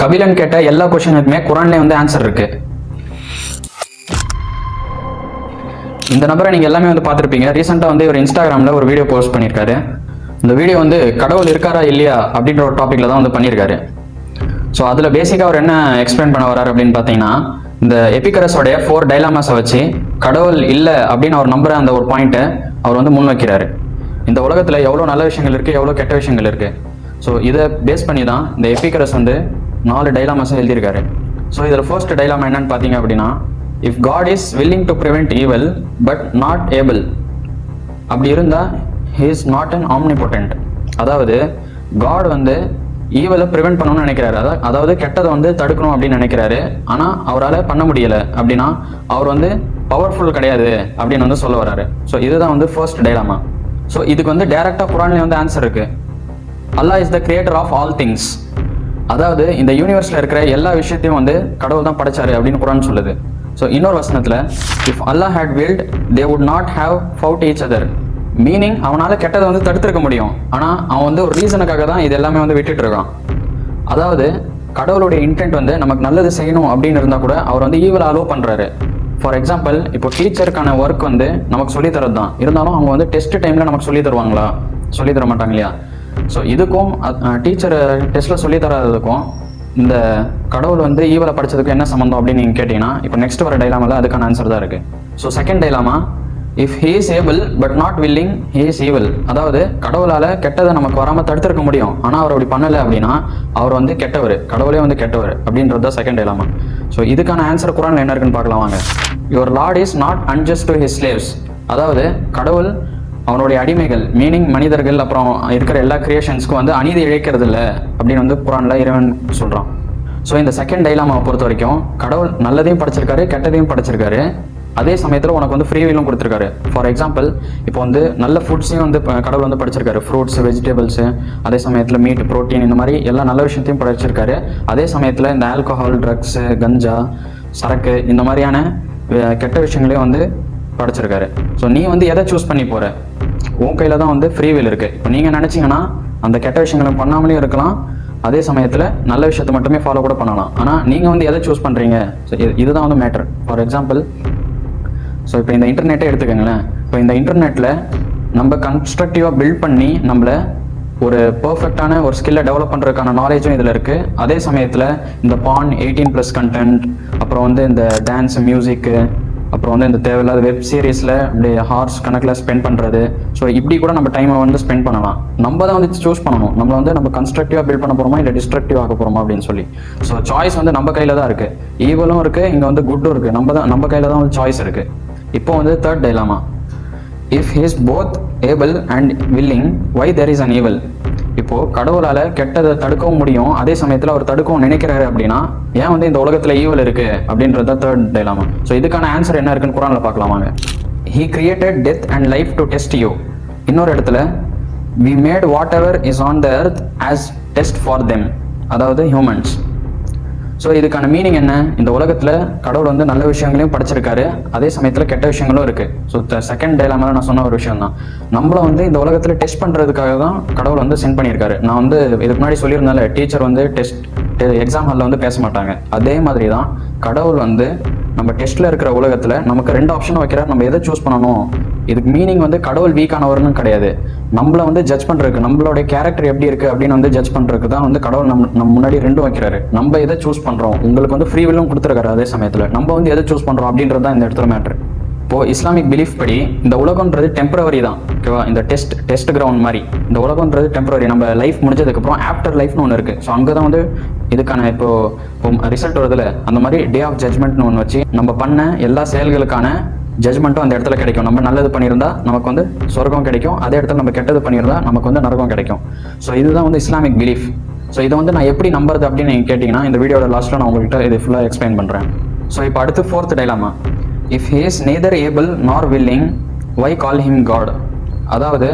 கபிலன் கேட்ட எல்லா கொஸ்டினுக்குமே குரான்லேயே வந்து ஆன்சர் இருக்கு. இந்த நபரை நீங்கள் எல்லாமே வந்து பார்த்துருப்பீங்க. ரீசெண்டாக வந்து இவர் இன்ஸ்டாகிராமில் ஒரு வீடியோ போஸ்ட் பண்ணியிருக்காரு. இந்த வீடியோ வந்து கடவுள் இருக்காரா இல்லையா அப்படின்ற ஒரு டாப்பிக்கில் தான் வந்து பண்ணியிருக்காரு. ஸோ அதில் பேசிக்காக அவர் என்ன எக்ஸ்பிளைன் பண்ண வர்றாரு அப்படின்னு பார்த்தீங்கன்னா, இந்த எபிகரஸோடைய 4 டைலாமாஸை வச்சு கடவுள் இல்லை அப்படின்னு அவர் நம்புற அந்த ஒரு பாயிண்ட்டை அவர் வந்து முன் வைக்கிறாரு. இந்த உலகத்தில் எவ்வளோ நல்ல விஷயங்கள் இருக்குது, எவ்வளோ கெட்ட விஷயங்கள் இருக்குது. ஸோ இதை பேஸ் பண்ணி தான் இந்த எபிகரஸ் வந்து 4 டைலாமாஸை எழுதியிருக்காரு. ஸோ இதில் ஃபர்ஸ்ட் டைலாமா என்னன்னு பார்த்தீங்க அப்படின்னா, if God is willing to prevent evil but not able, அப்படி இருந்தால் he is not an omnipotent. அதாவது காட் வந்து ஈவலை ப்ரிவென்ட் பண்ணணும்னு நினைக்கிறாரு, அதாவது கெட்டதை வந்து தடுக்கணும் அப்படின்னு நினைக்கிறாரு. ஆனால் அவரால் பண்ண முடியலை அப்படின்னா அவர் வந்து பவர்ஃபுல் கிடையாது அப்படின்னு வந்து சொல்ல வர்றாரு. ஸோ இதுதான் வந்து ஃபர்ஸ்ட் டைலாமா. ஸோ இதுக்கு வந்து டைரக்டாக குரான்லேயே வந்து ஆன்சர் இருக்கு. Allah is the creator of all things. அதாவது இந்த யூனிவர்ஸில் இருக்கிற எல்லா விஷயத்தையும் வந்து கடவுள் தான் படைச்சாரு அப்படின்னு குரான் சொல்லுது. ஸோ இன்னொரு வசனத்தில், if Allah had willed they would not have fought each other. Meaning அவனால் கெட்டதை வந்து தடுத்திருக்க முடியும், ஆனால் அவன் வந்து ஒரு ரீசனுக்காக தான் இது எல்லாமே வந்து விட்டுட்டு இருக்கான். அதாவது கடவுளுடைய இன்டென்ட் வந்து நமக்கு நல்லது செய்யணும் அப்படின்னு இருந்தால் கூட அவர் வந்து ஈவல் அலோவ் பண்ணுறாரு. ஃபார் எக்ஸாம்பிள், இப்போ டீச்சருக்கான ஒர்க் வந்து நமக்கு சொல்லித்தரது தான், இருந்தாலும் அவங்க வந்து டெஸ்ட் டைமில் நமக்கு சொல்லி தருவாங்களா? சொல்லி தர மாட்டாங்க இல்லையா? ஸோ இதுக்கும் டீச்சர் டெஸ்ட்டில் சொல்லி தராததுக்கும் இந்த கடவுள் வந்து ஈவலை படித்ததுக்கு என்ன சம்மந்தம் அப்படின்னு நீங்கள் கேட்டிங்கன்னா, இப்போ நெக்ஸ்ட் வர டைலாமாவில் அதுக்கான ஆன்சர் தான் இருக்குது. So second dilemma, if he is able but not willing he is evil. அதாவது கடவுளால் கெட்டதை நமக்கு வராமல் தடுத்திருக்க முடியும், ஆனால் அவர் அப்படி பண்ணலை அப்படின்னா அவர் வந்து கெட்டவர், கடவுளே வந்து கெட்டவர் அப்படின்றது தான் செகண்ட் டைலாமா. ஸோ இதுக்கான ஆன்சர் குரானில் என்ன இருக்குன்னு பார்க்கலாம் வாங்க. Your Lord is not unjust to his slaves. அதாவது கடவுள் அவனுடைய அடிமைகள், மீனிங் மனிதர்கள் அப்புறம் இருக்கிற எல்லா கிரியேஷன்ஸ்க்கும் வந்து அநீதி இழைக்கிறது இல்லை அப்படின்னு வந்து குரானில் இறைவன் சொல்கிறான். ஸோ இந்த செகண்ட் டைலாமாவை பொறுத்த வரைக்கும் கடவுள் நல்லதையும் படைச்சிருக்காரு, கெட்டதையும் படைச்சிருக்காரு. அதே சமயத்தில் உனக்கு வந்து ஃப்ரீ வில்லும் கொடுத்துருக்காரு. ஃபார் எக்ஸாம்பிள், இப்போ வந்து நல்ல ஃபுட்ஸையும் வந்து கடவுள் வந்து படிச்சிருக்காரு, ஃப்ரூட்ஸ், வெஜிடபிள்ஸு. அதே சமயத்தில் மீட், ப்ரோட்டீன், இந்த மாதிரி எல்லா நல்ல விஷயத்தையும் படிச்சிருக்காரு. அதே சமயத்தில் இந்த ஆல்கஹால், ட்ரக்ஸு, கஞ்சா, சரக்கு, இந்த மாதிரியான கெட்ட விஷயங்களையும் வந்து படைச்சிருக்காரு. ஸோ நீ வந்து எதை சூஸ் பண்ணி போகிற? உன் கையில் தான் வந்து ஃப்ரீ வில் இருக்குது. இப்போ நீங்கள் நினச்சிங்கன்னா அந்த கெட்ட விஷயங்களை பண்ணாமலே இருக்கலாம், அதே சமயத்தில் நல்ல விஷயத்தை மட்டுமே ஃபாலோ கூட பண்ணலாம். ஆனால் நீங்கள் வந்து எதை சூஸ் பண்ணுறீங்க? ஸோ இதுதான் வந்து மேட்டர். ஃபார் எக்ஸாம்பிள், ஸோ இப்போ இந்த இன்டர்நெட்டே எடுத்துக்கோங்களேன். இப்போ இந்த இன்டர்நெட்டில் நம்ம கன்ஸ்ட்ரக்டிவாக பில்ட் பண்ணி நம்மளை ஒரு பர்ஃபெக்டான ஒரு ஸ்கில்லை டெவலப் பண்ணுறதுக்கான நாலேஜும் இதில் இருக்குது. அதே சமயத்தில் இந்த பான், 18+ கண்டென்ட், அப்புறம் வந்து இந்த டான்ஸ், மியூசிக்கு, அப்புறம் வந்து இந்த தேவையில்லாத வெப் சீரிஸில் இப்படி ஹார்ஸ் கணக்கில் ஸ்பெண்ட் பண்ணுறது. ஸோ இப்படி கூட நம்ம டைமை வந்து ஸ்பெண்ட் பண்ணலாம். நம்ம தான் வந்து சூஸ் பண்ணணும், நம்மளை வந்து நம்ம கன்ஸ்ட்ரக்டிவாக பில்ட் பண்ண போகிறோமா இல்லை டிஸ்ட்ரக்டிவ் ஆக போகிறோமா அப்படின்னு சொல்லி. ஸோ சாய்ஸ் வந்து நம்ம கையில் தான் இருக்குது. ஈவலும் இருக்குது, இங்கே வந்து குட்டும் இருக்குது. நம்ம கையில் தான் வந்து சாய்ஸ் இருக்குது. இப்போ வந்து third dilemma, if he is both able and willing why there is an evil. இப்போது கடவுளால் கெட்டதை தடுக்கவும் முடியும், அதே சமயத்தில் அவர் தடுக்கவும் நினைக்கிறாரு அப்படின்னா ஏன் வந்து இந்த உலகத்தில் ஈவல் இருக்குது அப்படின்றது தான் தேர்ட் டைலாமா. ஸோ இதுக்கான ஆன்சர் என்ன இருக்குன்னு குரானில் பார்க்கலாமாங்க. He created death and life to test you. இன்னொரு இடத்துல, we made whatever is on the earth as test for them, அதாவது ஹியூமன்ஸ். ஸோ இதுக்கான மீனிங் என்ன? இந்த உலகத்தில் கடவுள் வந்து நல்ல விஷயங்களையும் படைச்சிருக்காரு, அதே சமயத்தில் கெட்ட விஷயங்களும் இருக்குது. ஸோ செகண்ட் டைலாமாவில் நான் சொன்ன ஒரு விஷயம் தான், நம்மளை வந்து இந்த உலகத்தில் டெஸ்ட் பண்ணுறதுக்காக தான் கடவுள் வந்து சென்ட் பண்ணியிருக்காரு. நான் வந்து இதுக்கு முன்னாடி சொல்லியிருந்தால டீச்சர் வந்து எக்ஸாம் ஹாலில் வந்து பேச மாட்டாங்க. அதே மாதிரி தான் கடவுள் வந்து நம்ம டெஸ்ட்டில் இருக்கிற உலகத்தில் நமக்கு 2 ஆப்ஷன் வைக்கிறார், நம்ம எதை சூஸ் பண்ணணும். இதுக்கு மீனிங் வந்து கடவுள் வீக்கானவர்னு கிடையாது, நம்மளை வந்து ஜட்ஜ் பண்ணுறதுக்கு, நம்மளோட கேரக்டர் எப்படி இருக்குது அப்படின்னு வந்து ஜட்ஜ் பண்ணுறதுக்கு தான் வந்து கடவுள் நம்ம முன்னாடி 2 வைக்கிறாரு. நம்ம எதை சூஸ் பண்ணுறோம், உங்களுக்கு வந்து ஃப்ரீ வில்லும் கொடுத்துருக்காரு, அதே சமயத்தில் நம்ம வந்து எதை சூஸ் பண்ணுறோம் அப்படின்றது தான் இந்த இடத்துல மேட்ரு. இப்போது இஸ்லாமிக் பிலீஃப் படி இந்த உலகன்றது டெம்பரவரி தான், ஓகேவா? இந்த டெஸ்ட் கிரவுண்ட் மாதிரி இந்த உலகன்றது டெம்பரவரி. நம்ம லைஃப் முடிஞ்சதுக்கப்புறம் ஆஃப்டர் லைஃப்னு ஒன்று இருக்குது. ஸோ அங்கே தான் வந்து இதுக்கான இப்போ ரிசல்ட் வருதுல, அந்த மாதிரி டே ஆஃப் ஜட்ஜ்மெண்ட்னு ஒன்று வச்சு நம்ம பண்ண எல்லா செயல்களுக்கான ஜட்ஜ்மெண்ட்டும் அந்த இடத்துல கிடைக்கும். நம்ம நல்லது பண்ணியிருந்தா நமக்கு வந்து சொர்க்கம் கிடைக்கும், அதே இடத்துல நம்ம கெட்டது பண்ணியிருந்தா நமக்கு வந்து நரகம் கிடைக்கும். ஸோ இதுதான் வந்து இஸ்லாமிக் பிலீஃப். ஸோ இதை வந்து நான் எப்படி நம்புறது அப்படின்னு நீங்கள் கேட்டிங்கன்னா, இந்த வீடியோட லாஸ்ட்டில் நான் உங்கள்கிட்ட இது ஃபுல்லாக எக்ஸ்பிளைன் பண்ணுறேன். ஸோ இப்போ அடுத்து fourth dilemma, if he is neither able நார் வில்லிங் வை கால் ஹிம் காட். அதாவது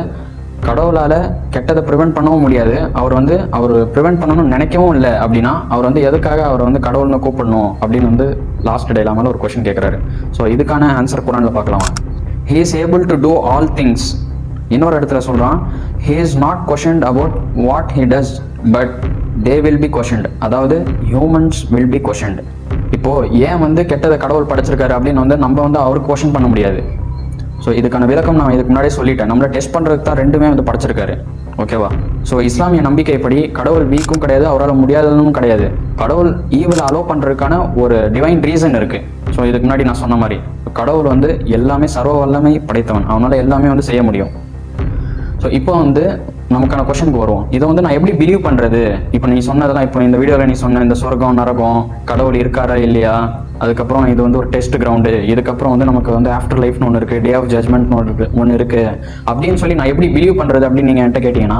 கடவுளால் கெட்டதை ப்ரிவென்ட் பண்ணவும் முடியாது, அவர் ப்ரிவென்ட் பண்ணணும்னு நினைக்கவும் இல்லை அப்படின்னா அவர் வந்து எதுக்காக அவரை வந்து கடவுள்னு கூப்பிடணும் அப்படின்னு வந்து லாஸ்ட் டைலாமால ஒரு கொஸ்டின் கேட்குறாரு. ஸோ இதுக்கான ஆன்சர் குரானில் பார்க்கலாம். He is able to do all things. இன்னொரு இடத்துல சொல்கிறான், he is not questioned about what he does but they will be questioned, அதாவது ஹியூமன்ஸ் வில் பி கொஷன்டு. இப்போது ஏன் வந்து கெட்டதை கடவுள் படைச்சிருக்காரு அப்படின்னு வந்து நம்ம வந்து அவருக்கு கொஷன் பண்ண முடியாது. ஸோ இதுக்கான விளக்கம் நான் இதுக்கு முன்னாடியே சொல்லிட்டேன். நம்மளை டெஸ்ட் பண்ணுறதுக்கு தான் ரெண்டுமே வந்து படைச்சிருக்காரு, ஓகேவா? ஸோ இஸ்லாமிய நம்பிக்கைப்படி கடவுள் வீக்கும் கிடையாது, அவரால் முடியாததும் கிடையாது. கடவுள் ஈவில் அலோவ் பண்ணுறதுக்கான ஒரு டிவைன் ரீசன் இருக்குது. ஸோ இதுக்கு முன்னாடி நான் சொன்ன மாதிரி கடவுள் வந்து எல்லாமே சர்வ வல்லமை படைத்தவன், அவனால் எல்லாமே வந்து செய்ய முடியும். ஸோ இப்போ வந்து நமக்கான கொஷனுக்கு வருவோம். இதை வந்து நான் எப்படி பிலீவ் பண்ணுறது? இப்போ நீ சொன்னதெல்லாம், இப்போ இந்த வீடியோவில் நீ சொன்ன இந்த சொர்க்கம் நரகம் கடவுள் இருக்காரா இல்லையா, அதுக்கப்புறம் இது வந்து ஒரு டெஸ்ட் கிரவுண்டு, இதுக்கப்புறம் வந்து நமக்கு வந்து ஆஃப்டர் லைஃப்னு ஒன்று இருக்குது, டே ஆஃப் ஜட்மெண்ட்னு ஒன்று இருக்குது அப்படின்னு சொல்லி நான் எப்படி பிலீவ் பண்ணுறது அப்படின்னு நீங்கள் என்கிட்ட கேட்டிங்கன்னா,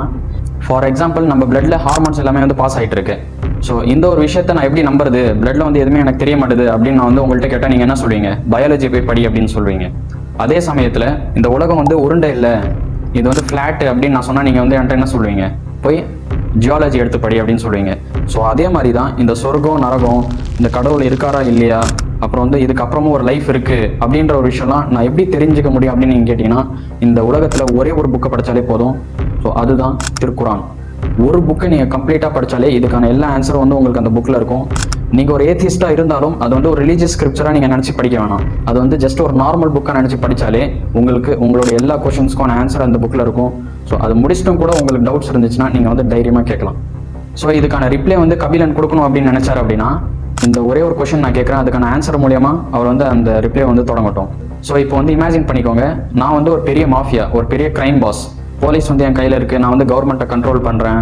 ஃபார் எக்ஸாம்பிள் நம்ம பிளட்ல ஹார்மோன்ஸ் எல்லாமே வந்து பாஸ் ஆகிட்டு இருக்கு. ஸோ இந்த ஒரு விஷயத்த நான் எப்படி நம்புறது? பிளட்ல வந்து எதுவுமே எனக்கு தெரிய மாட்டுது அப்படின்னு நான் வந்து உங்கள்கிட்ட கேட்டால் நீங்கள் என்ன சொல்வீங்க? பயாலஜி போய் படி அப்படின்னு சொல்வீங்க. அதே சமயத்தில் இந்த உலகம் வந்து உருண்டை இல்லை, இது வந்து ஃப்ளாட்டு அப்படின்னு நான் சொன்னால் நீங்கள் வந்து என்கிட்ட என்ன சொல்வீங்க? போய் ஜியாலஜி எடுத்து படி அப்படின்னு சொல்லுவீங்க. ஸோ அதே மாதிரி தான் இந்த சொர்க்கம் நரகம், இந்த கடவுள் இருக்காரா இல்லையா, அப்புறம் வந்து இதுக்கப்புறமும் ஒரு லைஃப் இருக்குது அப்படின்ற ஒரு விஷயம்லாம் நான் எப்படி தெரிஞ்சுக்க முடியும் அப்படின்னு நீங்கள் கேட்டிங்கன்னா, இந்த உலகத்தில் ஒரே ஒரு புக்கை படித்தாலே போதும். ஸோ அதுதான் திருக்குரான். ஒரு புக்கை நீங்கள் கம்ப்ளீட்டாக படித்தாலே இதுக்கான எல்லா ஆன்சரும் வந்து உங்களுக்கு அந்த புக்கில் இருக்கும். நீங்கள் ஒரு ஏத்திஸ்டாக இருந்தாலும் அது வந்து ஒரு ரிலீஜியஸ் ஸ்கிரிப்சராக நீங்கள் நினச்சி படிக்க வேணாம். அது வந்து ஜஸ்ட் ஒரு நார்மல் புக்காக நினச்சி படித்தாலே உங்களுக்கு உங்களோட எல்லா கொஷின்ஸ்க்கான ஆன்சர் அந்த புக்கில் இருக்கும். ஸோ அது முடிச்சிட்டும் கூட உங்களுக்கு டவுட்ஸ் இருந்துச்சுன்னா நீங்கள் வந்து தைரியமாக கேட்கலாம். ஸோ இதுக்கான ரிப்ளை வந்து கபிலன் கொடுக்கணும் அப்படின்னு நினச்சார் அப்படின்னா, இந்த ஒரே ஒரு கொஷின் நான் கேட்குறேன், அதுக்கான ஆன்சர் மூலியமாக அவர் வந்து அந்த ரிப்ளை வந்து தொடங்கட்டும். ஸோ இப்போ வந்து இமேஜின் பண்ணிக்கோங்க, நான் வந்து ஒரு பெரிய மாஃபியா, ஒரு பெரிய கிரைம் பாஸ், போலீஸ் வந்து என் கையில் இருக்குது, நான் வந்து கவர்மெண்ட்டை கண்ட்ரோல் பண்ணுறேன்.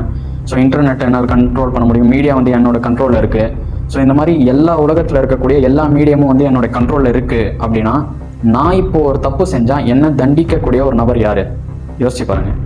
ஸோ இன்டர்நெட்டை என்னால் கண்ட்ரோல் பண்ண முடியும், மீடியா வந்து என்னோட கண்ட்ரோலில் இருக்குது. ஸோ இந்த மாதிரி எல்லா உலகத்தில் இருக்கக்கூடிய எல்லா மீடியமும் வந்து என்னோட கண்ட்ரோலில் இருக்குது அப்படின்னா, நான் இப்போ ஒரு தப்பு செஞ்சால் என்ன தண்டிக்கக்கூடிய ஒரு நபர் யார்? யோசிச்சு பாருங்கள்.